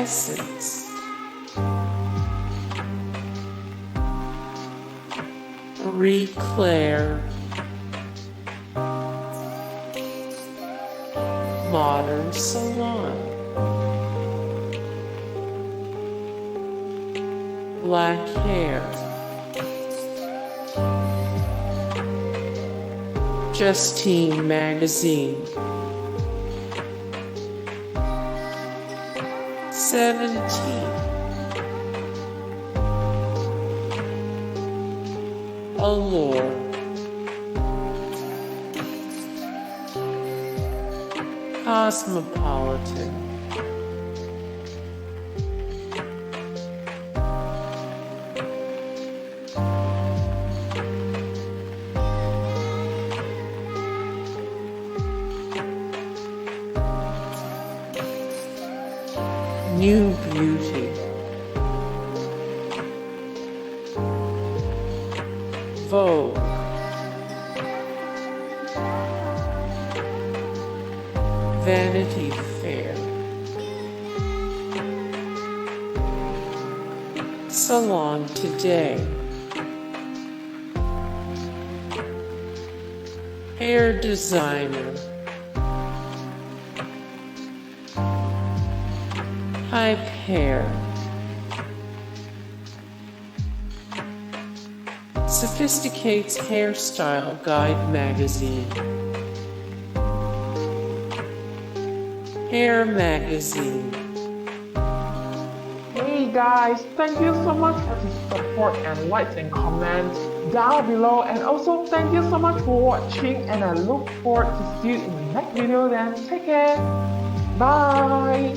Essence, Claire, Modern Salon, Blackhair, Justine Magazine, 17, Allure, Cosmopolitan, New Beauty, Vogue, Vanity Fair, Salon Today, Hair Designer, Hype Hair, Sophisticate's Hairstyle Guide Magazine, Hair Magazine. Hey guys, thank you so much for the support and likes and comments down below, and also thank you so much for watching, and I look forward to see you in the next video. Then take care, bye.